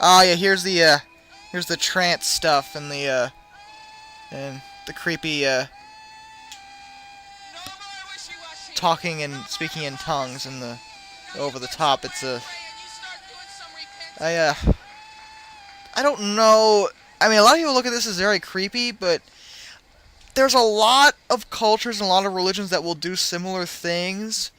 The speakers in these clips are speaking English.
Oh yeah, here's the trance stuff and the creepy talking and speaking in tongues and the over the top. It's I uh I don't know. I mean, a lot of people look at this as very creepy, but there's a lot of cultures and a lot of religions that will do similar things.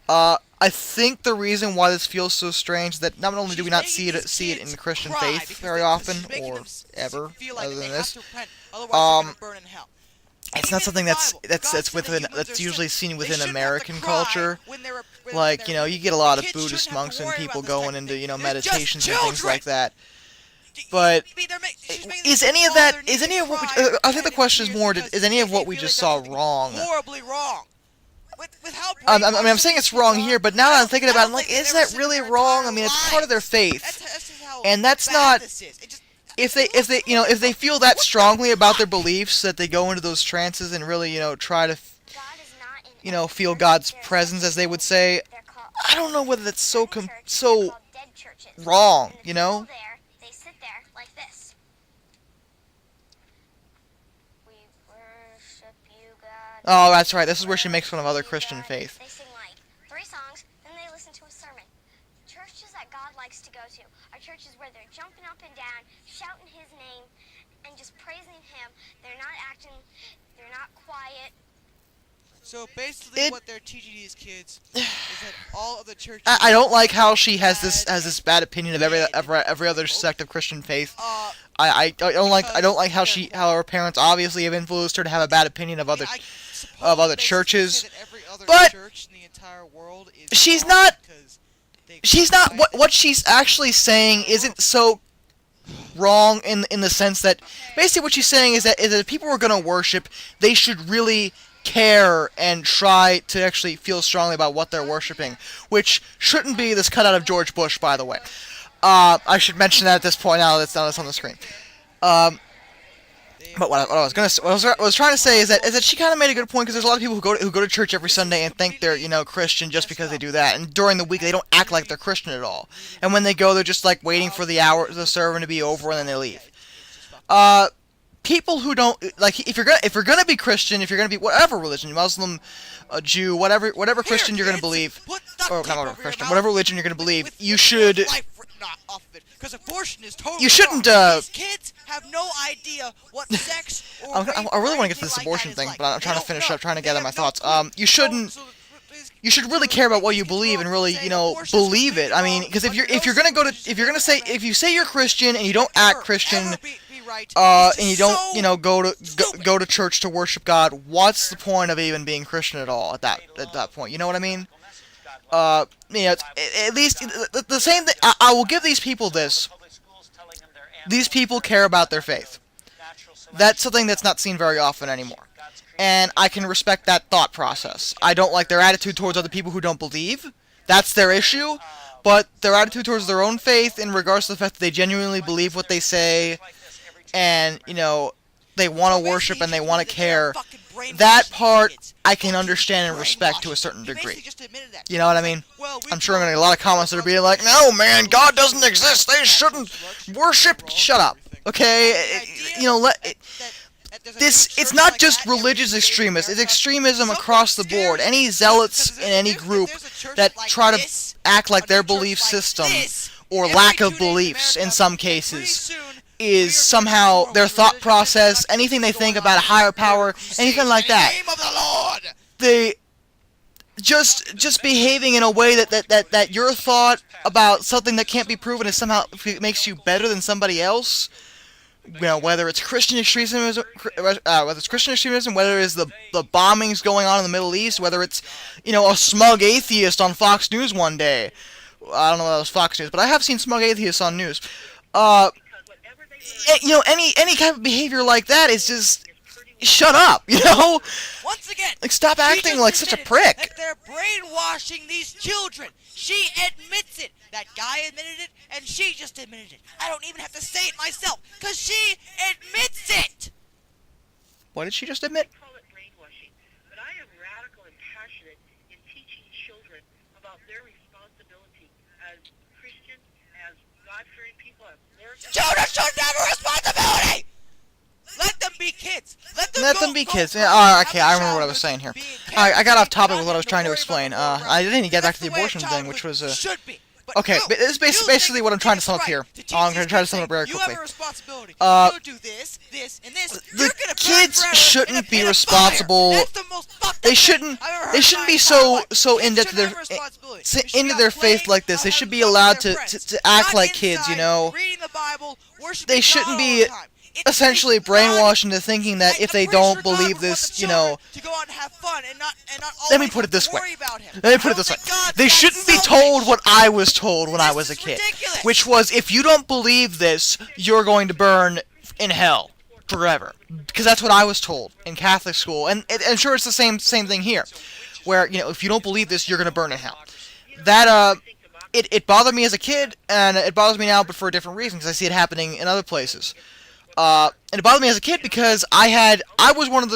I think the reason why this feels so strange is that not only do we not see it in the Christian faith very often or ever, other than this, um, it's not something that's usually seen within American culture. Like, you get a lot of Buddhist monks and people going into meditations and things like that. But is any of what I think the question is more, is any of what we just saw wrong? Horribly wrong. I'm saying it's wrong here, but now that I'm thinking about it, I'm like, is that really wrong? I mean, it's part of their faith, and that's not. If they feel that strongly about their beliefs that they go into those trances and really try to feel God's presence, as they would say, I don't know whether that's so wrong, Oh, that's right. This is where she makes fun of other Christian faith. They sing like 3 songs, then they listen to a sermon. Churches that God likes to go to are churches where they're jumping up and down, shouting His name, and just praising Him. They're not quiet. So basically, what they're teaching these kids is that all of the churches. I don't like how she has this bad opinion of every other sect of Christian faith. I don't like how her parents obviously have influenced her to have a bad opinion of other churches. But she's not. What she's actually saying isn't so wrong in the sense that basically what she's saying is that if people are going to worship, they should really care and try to actually feel strongly about what they're worshiping, which shouldn't be this cutout of George Bush, by the way. I should mention that at this point now that it's on the screen. But what I was trying to say is that she kind of made a good point, because there's a lot of people who go to church every Sunday and think they're Christian just because they do that, and during the week they don't act like they're Christian at all. And when they go, they're just like waiting for the sermon to be over and then they leave. People who don't if you're gonna be Christian, if you're gonna be whatever religion, Muslim, Jew, whatever Christian you're gonna believe, or not whatever Christian, whatever religion you're gonna believe, you should. You shouldn't. Kids have no idea what sex. I really want to get to this abortion thing, but I'm trying to finish up, trying to gather my thoughts. You shouldn't. You should really care about what you believe and really, believe it. I mean, because if you say you're Christian and you don't act Christian, and you don't, go to church to worship God, what's the point of even being Christian at all at that point? You know what I mean? It's, at least the same thing. I will give these people this. These people care about their faith. That's something that's not seen very often anymore. And I can respect that thought process. I don't like their attitude towards other people who don't believe. That's their issue. But their attitude towards their own faith, in regards to the fact that they genuinely believe what they say, and, they want to worship and they want to care, that part I can understand and respect to a certain degree. You know what I mean? I'm sure I'm going to get a lot of comments that are being like, no, man, God doesn't exist. They shouldn't worship. Shut up. Okay? It's not just religious extremists. It's extremism across the board. Any zealots in any group that try to act like their belief system, or lack of beliefs in some cases, is somehow their thought process, anything they think about a higher power, anything like that. They just behaving in a way that your thought about something that can't be proven is somehow makes you better than somebody else. Whether it's Christian extremism, whether it's the bombings going on in the Middle East, whether it's a smug atheist on Fox News one day. I don't know whether it was Fox News, but I have seen smug atheists on news. Any kind of behavior like that is just shut up. Once again, stop acting like such a prick. That they're brainwashing these children. She admits it. That guy admitted it, and she just admitted it. I don't even have to say it myself, because she admits it! What did she just admit? I call it brainwashing, but I am radical and passionate in teaching children about their responsibility as Christians, as God-fearing people, as Americans. Children should have a responsibility! Let them be kids. Let them be kids. Yeah, okay, I remember what I was saying here. Alright, I got off topic with what I was trying to explain. I didn't even get back to the abortion thing, which was should be. okay, but this is basically what I'm trying to sum up here. I'm going to try to sum it up very quickly. You have a responsibility. You do this, and this. The kids shouldn't be responsible. They shouldn't be so into their faith like this. They should be allowed to act like kids, you know. They shouldn't be essentially brainwashed into thinking that if they don't believe this, you know. Let me put it this way. They shouldn't be told what I was told when I was a kid, which was, if you don't believe this, you're going to burn in hell forever. Because that's what I was told in Catholic school, and I'm sure it's the same thing here, where, you know, if you don't believe this, you're going to burn in hell. That it bothered me as a kid, and it bothers me now, but for a different reason, because I see it happening in other places. And it bothered me as a kid because I was one of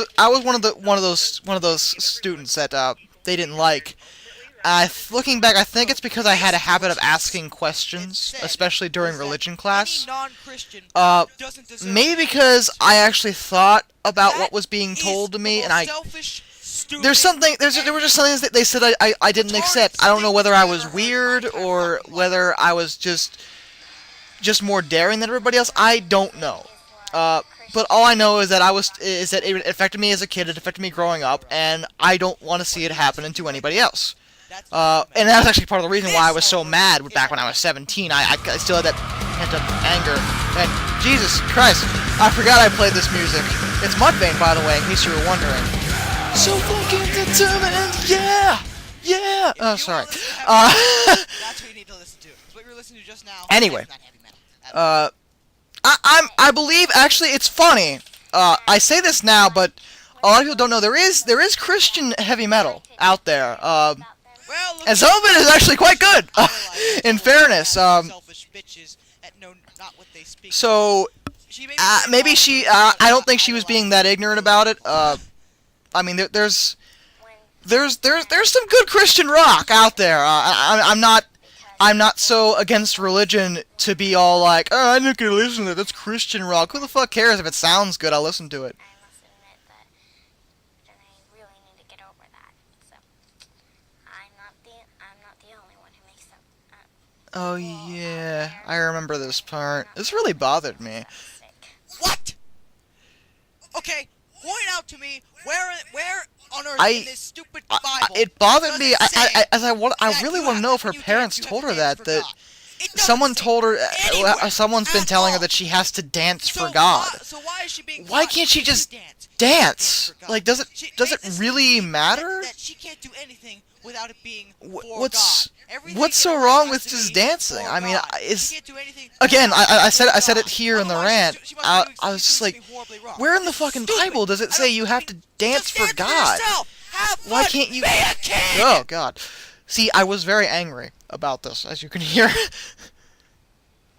those students that they didn't like. Looking back, I think it's because I had a habit of asking questions, especially during religion class. Maybe because I actually thought about what was being told to me, and there were just some things that they said I didn't accept. I don't know whether I was weird or whether I was just more daring than everybody else. I don't know. But all I know is that it affected me as a kid, it affected me growing up, and I don't want to see it happen to anybody else. And that was actually part of the reason why I was so mad back when I was 17. I still had that pent-up anger. And Jesus Christ, I forgot I played this music. It's Mudvayne, by the way, in case you were wondering. So fucking determined, yeah! Yeah! Oh, sorry. That's what you need to listen to. It's what you were listening to just now. Anyway. I believe, actually, it's funny. I say this now, but a lot of people don't know there is Christian heavy metal out there. And some of it is actually quite good. In fairness, so maybe I don't think she was being that ignorant about it. I mean, there's some good Christian rock out there. I'm not so against religion to be all like, oh, I'm not gonna listen to that. That's Christian rock. Who the fuck cares if it sounds good? I'll listen to it. I must admit that I really need to get over that. So I'm not the only one who makes them. Oh yeah, I remember this part. This really bothered me. What? Okay, point out to me where on earth in this stupid Bible it bothered me. I really want to know if her parents told her that someone told her. Someone's been telling her that she has to dance for God. So why is she being? Why can't she just dance? Like, does it really matter? That she can't do anything without it being for What's so wrong with just dancing? I mean, again, I said it here in the rant. I was just like, where in the fucking Bible does it say you have to dance for God? Why can't you? Oh God! See, I was very angry about this, as you can hear.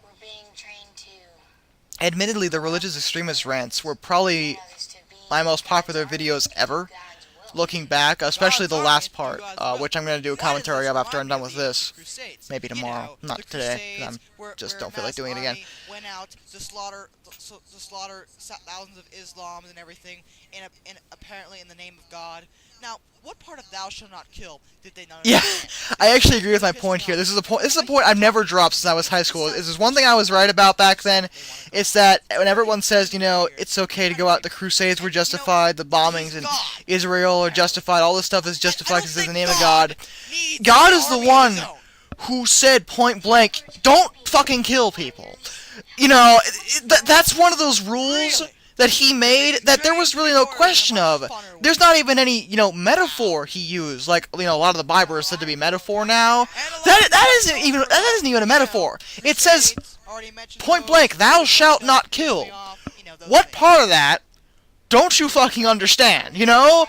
We're being trained to. Admittedly, the religious extremist rants were probably my most popular videos ever. Looking back, especially the last part, which I'm going to do a commentary of after I'm done with this. Maybe tomorrow, not today, because I just don't feel like doing it again. Went out to slaughter thousands of Islams and everything, and apparently in the name of God. Now, what part of "Thou shalt not kill" did they not understand? Yeah, I actually agree with my point here. This is a point I've never dropped since I was high school. This is one thing I was right about back then. It's that when everyone says, you know, it's okay to go out, the Crusades were justified, the bombings in Israel are justified, all this stuff is justified because it's in the name of God. God is the one who said point blank, don't fucking kill people. You know, that's one of those rules that he made that there was really no question of. There's not even any, you know, metaphor he used. Like, you know, a lot of the Bible is said to be metaphor now. That isn't even a metaphor. It says point blank, thou shalt not kill. What part of that don't you fucking understand, you know?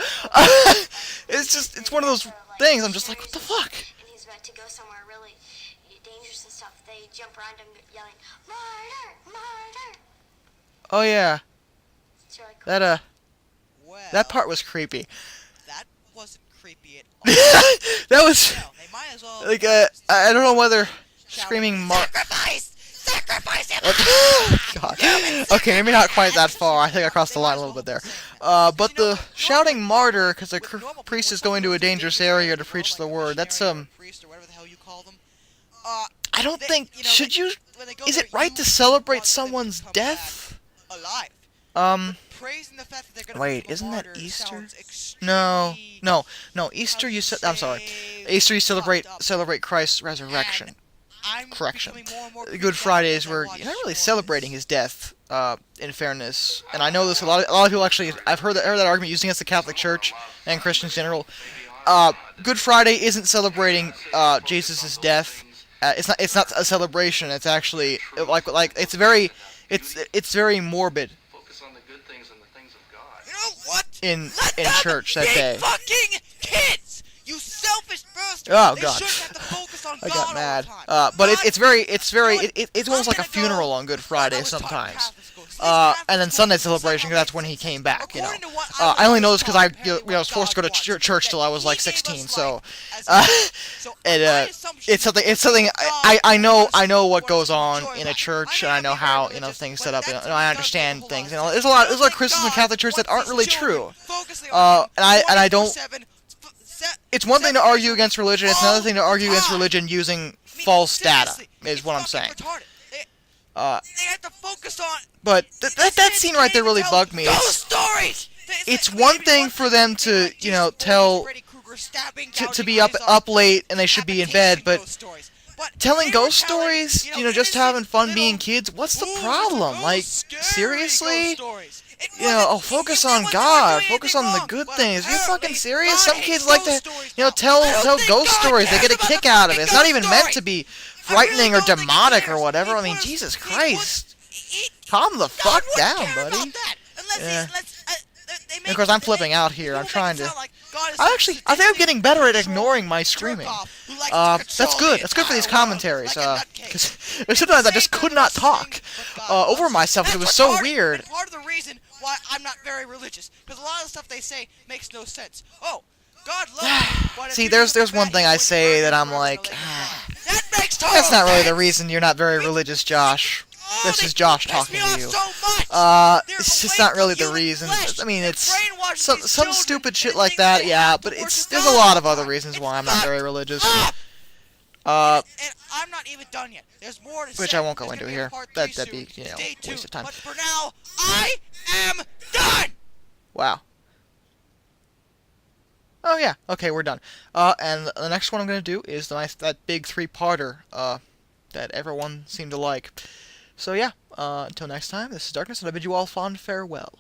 It's one of those things, I'm just like, what the fuck? And he's about to go somewhere really dangerous and stuff. They jump around him yelling, "Murder! Murder!" Oh yeah. It's really cool. That part was creepy. That wasn't creepy at all. That was They might as well like I don't know whether Screaming Sacrifice! Sacrifice him! God. Okay, maybe not quite that far. I think I crossed the line a little bit there. But the shouting martyr, because a priest is going to a dangerous area to preach the word. That's priest or whatever the hell you call them. I don't think. Should you? Is it right to celebrate someone's death? Alive. Praising the fact that they're gonna Wait, become a isn't that martyr Easter? sounds No, extremely no. Easter, I'm sorry. Easter, you celebrate Christ's resurrection. I'm Correction. becoming more and more Good creeped out Friday as is I where watch you're not really more of celebrating this. his death. In fairness, and I know this a lot of people actually. I've heard that argument used against the Catholic Church and Christians in general. Good Friday isn't celebrating Jesus' death. It's not a celebration. It's actually it's very morbid You know what? in Let them church that be day. fucking kids! You selfish bastard! Oh, They God. shouldn't have to focus on I God got all mad. the time. But God, it's almost I'm like a gonna go- funeral on Good Friday I was taught in sometimes. Catholic school. So these Catholic And then schools Sunday somehow celebration, 'cause that's when he make came sense. back. You know. According to what I only know this because I apparently was forced to go to God wants, church till I was that like he gave 16. us So. life as so And, my assumption it's something. is that God I know wants what us goes to on enjoy in a life. church, I and may I know not be very how religious, things but set up. that And to me I does understand make a whole things. lot of There's sense. a lot of God Christians in the Catholic Church that aren't wants really his children true. focusing on him And I don't. 24/7, It's one thing to 7 argue days a against week, religion. It's all another thing to argue the against time. religion using I mean, false data. seriously, Is it's what I'm fucking saying. retarded. They have to focus on. But These that kids scene right there can't really tell bugged me. Ghost stories. It's one thing for them to, you know, tell to be up late and they should be in bed, but telling ghost stories, you know, just having fun being kids, what's the problem? Like, seriously? You know, focus on God, focus on the good things. Are you fucking serious? Some kids like to, you know, tell ghost stories. They get a kick out of it. It's not even meant to be frightening or demonic or whatever. I mean, Jesus Christ. Calm the fuck down, buddy. Yeah. And of course, I'm flipping out here. I'm trying to. I think I'm getting better at ignoring my screaming. That's good. That's good for these commentaries. Because sometimes I just could not talk over myself because it was so weird. Part of the reason why I'm not very religious, because a lot of the stuff they say makes no sense. Oh, God loves you, but if See, you there's do something one bad, thing he's I going to say burn that you I'm forever like, in the lake of fire. That makes total that's not really the sense. reason you're not very religious, Josh. This is Josh talking to you. It's just not really the reason. I mean, it's some stupid shit like that, yeah, but there's a lot of other reasons why I'm not very religious. And I'm not even done yet. There's more to say. Which I won't go There's into gonna be a here. part That'd 3 be, soon. you know, Stay waste of tuned. time. But for now, I am done. Wow. Oh yeah, okay, we're done. And the next one I'm gonna do is that big 3-parter, that everyone seemed to like. So yeah, until next time, this is Darkness, and I bid you all fond farewell.